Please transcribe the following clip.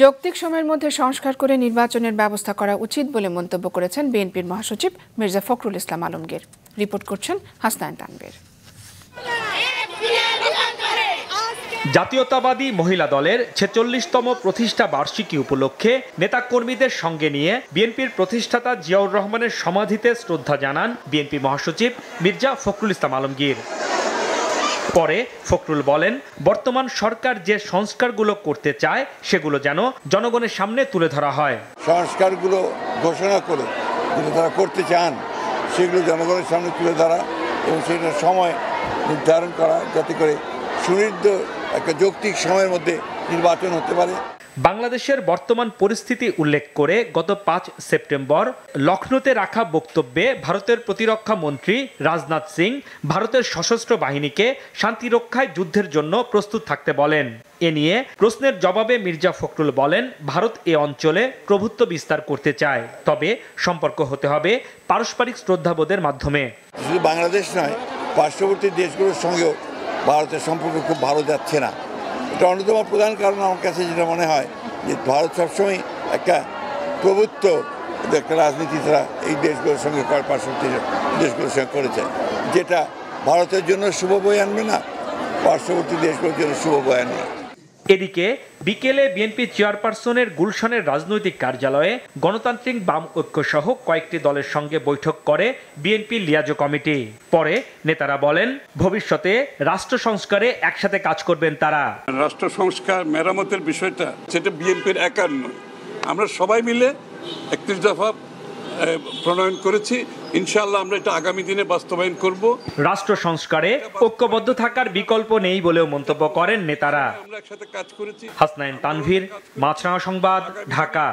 যৌক্তিক সময়ের মধ্যে সংস্কার করে নির্বাচনের ব্যবস্থা করা উচিত বলে মন্তব্য করেছেন বিএনপির মহাসচিব মির্জা ফখরুল ইসলাম আলমগীর। রিপোর্ট করছেন হাসনাইন তানভীর। জাতীয়তাবাদী মহিলা দলের ৪৬তম প্রতিষ্ঠা বার্ষিকী উপলক্ষে নেতাকর্মীদের সঙ্গে নিয়ে বিএনপির প্রতিষ্ঠাতা জিয়াউর রহমানের সমাধিতে শ্রদ্ধা জানান বিএনপি মহাসচিব মির্জা ফখরুল ইসলাম আলমগীর। পরে ফখরুল বলেন, বর্তমান সরকার যে সংস্কারগুলো করতে চায় সেগুলো যেন জনগণের সামনে তুলে ধরা হয়। সংস্কারগুলো ঘোষণা করে যেটা তারা করতে চান সেগুলো জনগণের সামনে তুলে ধরা এবং সেটার সময় নির্ধারণ করা, যাতে করে সুনির্দিষ্ট একটা যৌক্তিক সময়ের মধ্যে নির্বাচন হতে পারে। বাংলাদেশের বর্তমান পরিস্থিতি উল্লেখ করে গত ৫ সেপ্টেম্বর লখনৌতে রাখা বক্তব্যে ভারতের প্রতিরক্ষা মন্ত্রী রাজনাথ সিং ভারতের সশস্ত্র বাহিনীকে শান্তিরক্ষায় যুদ্ধের জন্য প্রস্তুত থাকতে বলেন। এ নিয়ে প্রশ্নের জবাবে মির্জা ফখরুল বলেন, ভারত এ অঞ্চলে প্রভুত্ব বিস্তার করতে চায়, তবে সম্পর্ক হতে হবে পারস্পরিক শ্রদ্ধাবোধের মাধ্যমে। শুধু বাংলাদেশ নয়, পার্শ্ববর্তী দেশগুলোর সঙ্গেও ভারতের সম্পর্ক খুব ভালো যাচ্ছে না। এটা অন্যতম প্রধান কারণ আমার কাছে যেটা মনে হয় যে ভারত সবসময় একটা প্রভুত্ব একটা রাজনীতি তারা এই দেশগুলোর সঙ্গে পার্শ্ববর্তী দেশগুলোর সঙ্গে করেছে, যেটা ভারতের জন্য শুভ বয়ে আনবে না, পার্শ্ববর্তী দেশগুলোর জন্য শুভ বয়ে আনবে। এদিকে বিকেলে বিএনপি চেয়ারপারসনের গুলশানের রাজনৈতিক কার্যালয়ে গণতান্ত্রিক বাম ঐক্য সহ কয়েকটি দলের সঙ্গে বৈঠক করে বিএনপি লিয়াজো কমিটি। পরে নেতারা বলেন, ভবিষ্যতে রাষ্ট্র সংস্কারে একসাথে কাজ করবেন তারা। রাষ্ট্র সংস্কার মেরামতের বিষয়টা সেটা বিএনপির একার নয়, আমরা সবাই মিলে ৩১ দফা প্রণয়ন করেছি। ইনশাআল্লাহ আমরা এটা আগামী দিনে বাস্তবায়ন করব। রাষ্ট্র সংস্কারে ঐক্যবদ্ধ থাকার বিকল্প নেই বলেও মন্তব্য করেন নেতারা। আমরা একসাথে কাজ করেছি। হাসনাইন তানভীর, মাছরাঙা সংবাদ, ঢাকা।